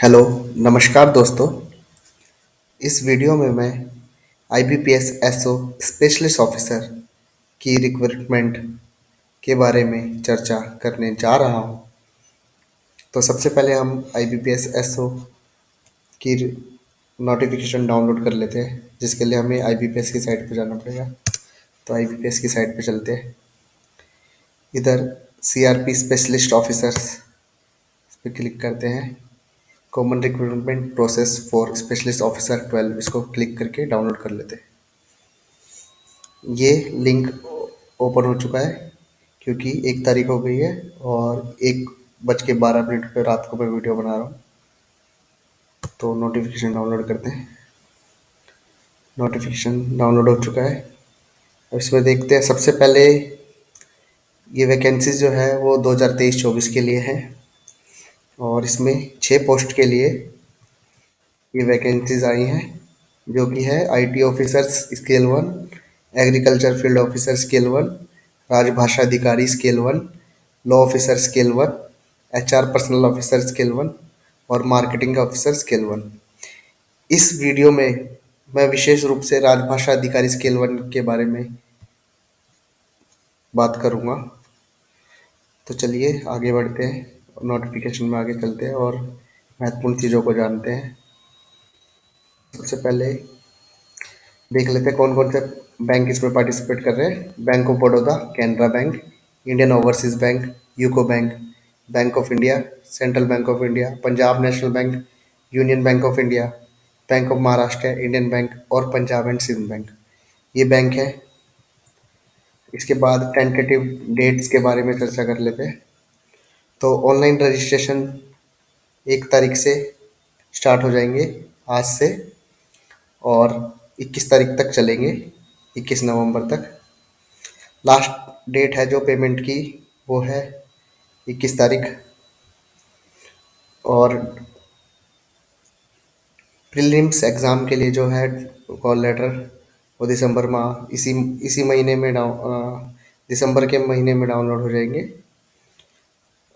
Hello, नमस्कार दोस्तों। इस वीडियो में मैं आईबीपीएस एसओ स्पेशलिस्ट ऑफिसर की रिक्रूटमेंट के बारे में चर्चा करने जा रहा हूं। तो सबसे पहले हम आईबीपीएस एसओ की नोटिफिकेशन डाउनलोड कर लेते हैं, जिसके लिए हमें आईबीपीएस की साइट पर जाना पड़ेगा। तो आईबीपीएस की साइट पर चलते हैं। इधर सीआरपी स्पेशलिस्ट ऑफिसर्स पे क्लिक करते हैं। Common recruitment process for specialist officer 12, इसको क्लिक करके डाउनलोड कर लेते हैं। ये लिंक ओपन हो चुका है क्योंकि 1 तारीख हो गई है और 1:12 पे रात को मैं वीडियो बना रहा हूँ। तो नोटिफिकेशन डाउनलोड करते हैं। नोटिफिकेशन डाउनलोड हो चुका है। अब इसमें देखते हैं। सबसे पहले ये वैकेंसीज जो है वो 2023-24 के लिए है और इसमें 6 पोस्ट के लिए ये वैकेंसीज आई हैं, जो कि है IT officers scale 1, agriculture field officer scale 1, राजभाषा अधिकारी scale 1, law officer scale 1, HR personal officer scale 1 और मार्केटिंग ऑफिसर स्केल 1। इस वीडियो में मैं विशेष रूप से राजभाषा अधिकारी स्केल 1 के बारे में बात करूंगा। तो चलिए आगे बढ़ते हैं, नोटिफिकेशन में आगे चलते हैं और महत्वपूर्ण चीज़ों को जानते हैं। सबसे पहले देख लेते हैं कौन कौन से बैंक इसमें पार्टिसिपेट कर रहे हैं। Bank of Baroda, Canara bank, Indian overseas bank, UCO bank, bank of India, central bank of India, Punjab national bank, union bank of India, bank of Maharashtra, Indian bank और पंजाब एंड सिंध बैंक, ये बैंक है। इसके बाद टेंटेटिव डेट्स के बारे में चर्चा कर लेते हैं। तो ऑनलाइन रजिस्ट्रेशन 1 तारीख से स्टार्ट हो जाएंगे, आज से, और 21 तारीख तक चलेंगे, 21 नवंबर तक। लास्ट डेट है जो पेमेंट की, वो है 21 तारीख। और प्रीलिम्स एग्ज़ाम के लिए जो है कॉल लेटर वो दिसंबर माह इसी इसी महीने में दिसंबर के महीने में डाउनलोड हो जाएंगे।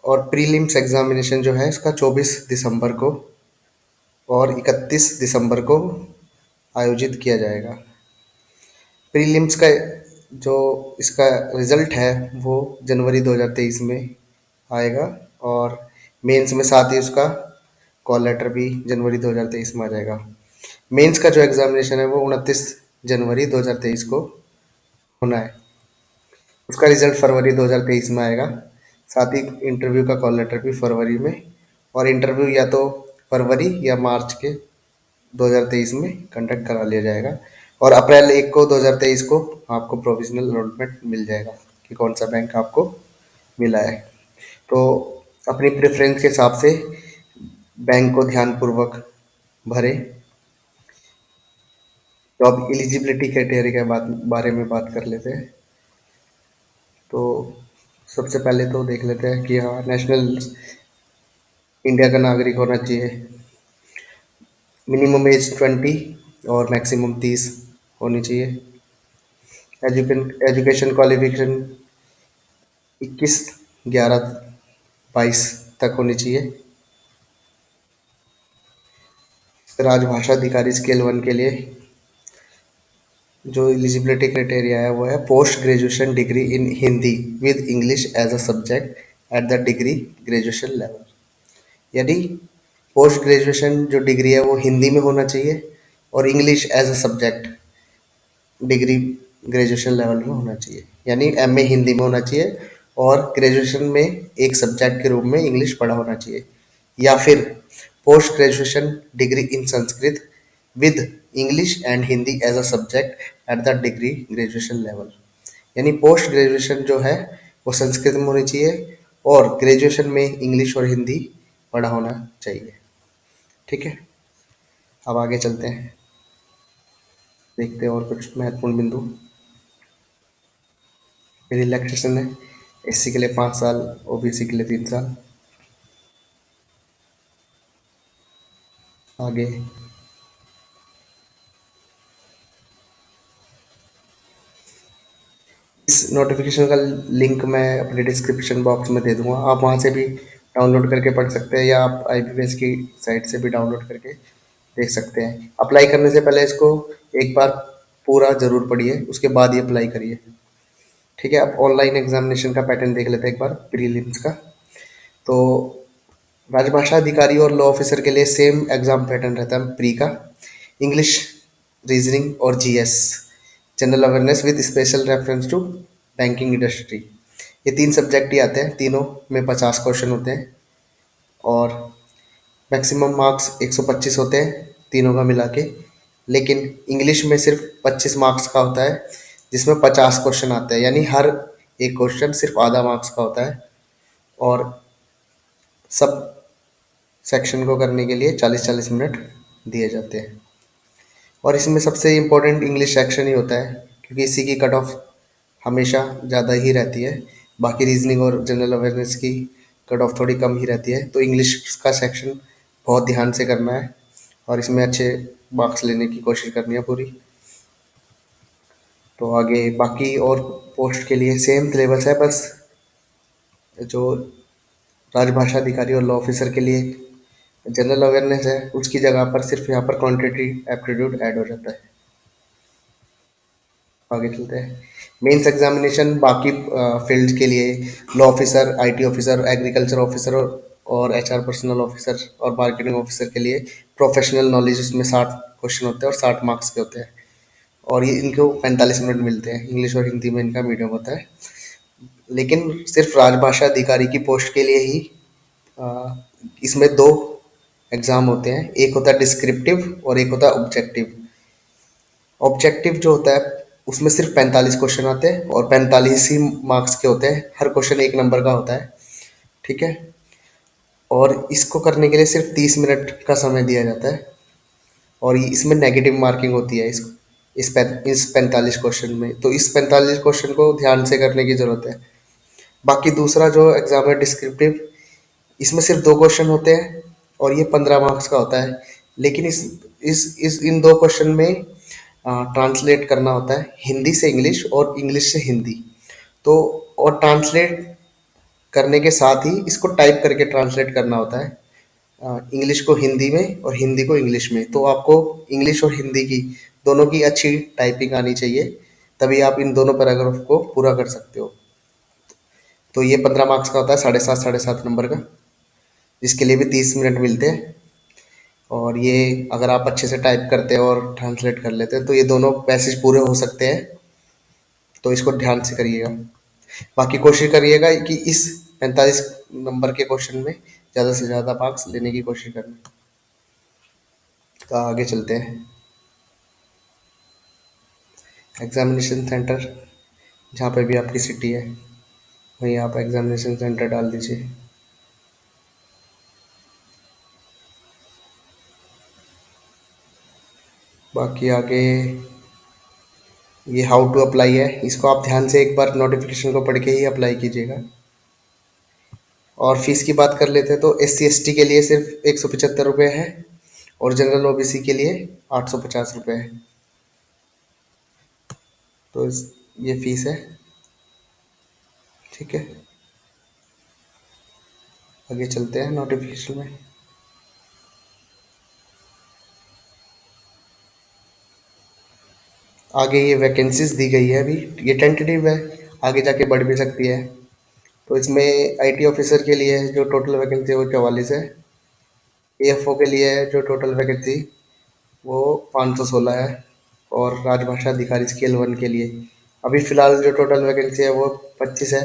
और प्रीलिम्स एग्जामिनेशन जो है इसका 24 दिसंबर को और 31 दिसंबर को आयोजित किया जाएगा। प्रीलिम्स का जो इसका रिज़ल्ट है वो जनवरी 2023 में आएगा और मेंस में साथ ही उसका कॉल लेटर भी जनवरी 2023 में आ जाएगा। मेंस का जो एग्ज़ामिनेशन है वो 29 जनवरी 2023 को होना है। उसका रिज़ल्ट फरवरी 2023 में आएगा। साथ ही इंटरव्यू का कॉल लेटर भी फरवरी में, और इंटरव्यू या तो फरवरी या मार्च के 2023 में कंडक्ट करा लिया जाएगा। और अप्रैल 1 को 2023 को आपको प्रोविजनल अलॉटमेंट मिल जाएगा कि कौन सा बैंक आपको मिला है। तो अपनी प्रेफरेंस के हिसाब से बैंक को ध्यानपूर्वक भरें। तो अब एलिजिबिलिटी क्राइटेरिया के बारे में बात कर लेते हैं। तो सबसे पहले तो देख लेते हैं कि हाँ, नेशनल इंडिया का नागरिक होना चाहिए। मिनिमम एज 20 और मैक्सिमम 30 होनी चाहिए। एजुकेशन क्वालिफिकेशन 21/11/22 तक होनी चाहिए। राजभाषा अधिकारी स्केल 1 के लिए जो एलिजिबिलिटी क्राइटेरिया है वो है post graduation degree in Hindi with English as a subject at the degree graduation level. यानी पोस्ट ग्रेजुएशन जो डिग्री है वो हिंदी में होना चाहिए और English as a subject degree graduation level में होना चाहिए। यानी एमए हिंदी में होना चाहिए और ग्रेजुएशन में एक सब्जेक्ट के रूप में इंग्लिश पढ़ा होना चाहिए। या फिर post graduation degree in Sanskrit with English and Hindi as a subject at the degree graduation level. यानी पोस्ट ग्रेजुएशन जो है वो संस्कृत में होनी चाहिए और ग्रेजुएशन में इंग्लिश और हिंदी पढ़ा होना चाहिए। ठीक है, अब आगे चलते हैं, देखते हैं और कुछ महत्वपूर्ण बिंदु। रिलैक्सेशन है, एससी के लिए 5 साल, ओबीसी के लिए 3 साल। आगे इस नोटिफिकेशन का लिंक मैं अपने डिस्क्रिप्शन बॉक्स में दे दूंगा, आप वहां से भी डाउनलोड करके पढ़ सकते हैं, या आप आईबीपीएस की साइट से भी डाउनलोड करके देख सकते हैं। अप्लाई करने से पहले इसको एक बार पूरा ज़रूर पढ़िए, उसके बाद ही अप्लाई करिए। ठीक है, अब ऑनलाइन एग्जामिनेशन का पैटर्न देख लेते हैं एक बार प्रीलिम्स का। तो राजभाषा अधिकारी और लॉ ऑफिसर के लिए सेम एग्जाम पैटर्न रहता है प्री का। इंग्लिश, रीजनिंग और GS, general awareness with special reference to banking industry. ये तीन सब्जेक्ट ही आते हैं, तीनों में 50 क्वेश्चन होते हैं और मैक्सिमम मार्क्स 125 होते हैं तीनों का मिला के। लेकिन इंग्लिश में सिर्फ 25 मार्क्स का होता है, जिसमें 50 क्वेश्चन आते हैं, यानी हर एक क्वेश्चन सिर्फ आधा मार्क्स का होता है। और सब सेक्शन को करने के लिए 40-40 मिनट दिए जाते हैं। और इसमें सबसे इम्पोर्टेंट इंग्लिश सेक्शन ही होता है, क्योंकि इसी की कट ऑफ हमेशा ज़्यादा ही रहती है। बाकी रीजनिंग और जनरल अवेयरनेस की कट ऑफ थोड़ी कम ही रहती है। तो इंग्लिश का सेक्शन बहुत ध्यान से करना है और इसमें अच्छे मार्क्स लेने की कोशिश करनी है पूरी। तो आगे बाकी और पोस्ट के लिए सेम सिलेबस है, बस जो राजभाषा अधिकारी और लॉ ऑफिसर के लिए जनरल अवेयरनेस है, उसकी जगह पर सिर्फ यहाँ पर क्वांटिटेटिव एप्टीट्यूड ऐड हो जाता है। आगे चलते हैं। मेंस एग्जामिनेशन बाकी फील्ड के लिए law officer, IT officer, agriculture officer और एचआर पर्सनल ऑफिसर और मार्केटिंग ऑफिसर के लिए प्रोफेशनल नॉलेज उसमें 60 क्वेश्चन होते हैं और 60 मार्क्स के होते हैं। और ये इनको 45 मिनट मिलते हैं। इंग्लिश और हिंदी में इनका मीडियम होता है। लेकिन सिर्फ राजभाषा अधिकारी की पोस्ट के लिए ही अ, इसमें दो एग्ज़ाम होते हैं, एक होता है डिस्क्रिप्टिव और एक होता है ऑब्जेक्टिव। ऑब्जेक्टिव जो होता है उसमें सिर्फ 45 क्वेश्चन आते हैं और 45 ही मार्क्स के होते हैं, हर क्वेश्चन एक नंबर का होता है। ठीक है, और इसको करने के लिए सिर्फ 30 मिनट का समय दिया जाता है और इसमें नेगेटिव मार्किंग होती है इस 45 क्वेश्चन में। तो इस 45 क्वेश्चन को ध्यान से करने की ज़रूरत है। बाकी दूसरा जो एग्ज़ाम है डिस्क्रिप्टिव, इसमें सिर्फ दो क्वेश्चन होते हैं और ये 15 मार्क्स का होता है। लेकिन इस इन दो क्वेश्चन में ट्रांसलेट करना होता है हिंदी से इंग्लिश और इंग्लिश से हिंदी। तो और ट्रांसलेट करने के साथ ही इसको टाइप करके ट्रांसलेट करना होता है, इंग्लिश को हिंदी में और हिंदी को इंग्लिश में। तो आपको इंग्लिश और हिंदी की दोनों की अच्छी टाइपिंग आनी चाहिए, तभी आप इन दोनों पैराग्राफ को पूरा कर सकते हो। तो ये 15 मार्क्स का होता है, साढ़े सात नंबर का, जिसके लिए भी 30 मिनट मिलते हैं। और ये अगर आप अच्छे से टाइप करते हैं और ट्रांसलेट कर लेते हैं तो ये दोनों पैसेज पूरे हो सकते हैं। तो इसको ध्यान से करिएगा। बाकी कोशिश करिएगा कि इस 45 नंबर के क्वेश्चन में ज़्यादा से ज़्यादा मार्क्स लेने की कोशिश करनी। तो आगे चलते हैं। एग्जामिनेशन सेंटर, जहाँ पे भी आपकी सिटी है वहीं आप एग्जामिनेशन सेंटर डाल दीजिए। बाकी आगे ये हाउ टू अप्लाई है, इसको आप ध्यान से एक बार नोटिफिकेशन को पढ़ के ही अप्लाई कीजिएगा। और फीस की बात कर लेते हैं तो SC ST के लिए सिर्फ 175 रुपये है और जनरल OBC के लिए 850 रुपये है। तो ये फीस है। ठीक है, आगे चलते हैं नोटिफिकेशन में। आगे ये वैकेंसीज दी गई है, अभी ये टेंटेटिव है, आगे जाके बढ़ भी सकती है। तो इसमें IT ऑफिसर के लिए जो टोटल वैकेंसी है वो 44 है। AFO के लिए जो टोटल वैकेंसी वो 516 है। और राजभाषा अधिकारी स्केल 1 के लिए अभी फ़िलहाल जो टोटल वैकेंसी है वो 25 है।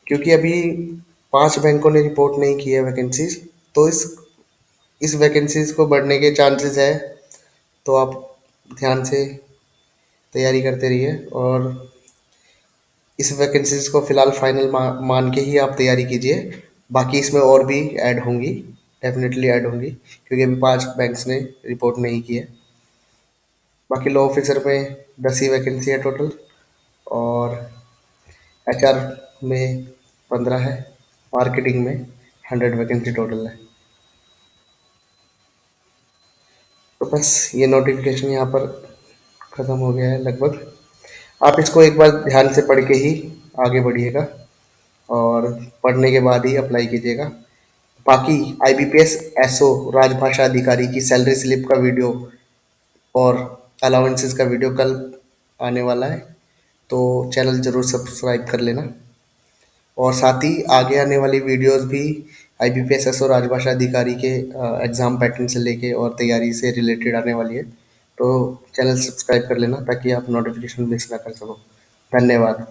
क्योंकि अभी 5 बैंकों ने रिपोर्ट नहीं की है वैकेंसीज, तो इस वैकेंसीज को बढ़ने के चांसेस है। तो आप ध्यान से तैयारी करते रहिए और इस वैकेंसीज को फ़िलहाल फाइनल मान के ही आप तैयारी कीजिए। बाकी इसमें और भी ऐड होंगी, डेफिनेटली ऐड होंगी, क्योंकि अभी 5 बैंक्स ने रिपोर्ट नहीं की है। बाकी लॉ ऑफिसर में 10 ही वैकेंसी है टोटल और HR में 15 है, मार्केटिंग में 100 वैकेंसी टोटल है। तो बस ये नोटिफिकेशन यहाँ पर ख़त्म हो गया है लगभग। आप इसको एक बार ध्यान से पढ़ के ही आगे बढ़िएगा और पढ़ने के बाद ही अप्लाई कीजिएगा। बाकी आईबीपीएस एसओ राजभाषा अधिकारी की सैलरी स्लिप का वीडियो और अलाउंसेस का वीडियो कल आने वाला है, तो चैनल ज़रूर सब्सक्राइब कर लेना। और साथ ही आगे आने वाली वीडियोस भी आईबीपीएस एसओ राजभाषा अधिकारी के एग्ज़ाम पैटर्न से लेके और तैयारी से रिलेटेड आने वाली है, तो चैनल सब्सक्राइब कर लेना ताकि आप नोटिफिकेशन मिस ना कर सको। धन्यवाद।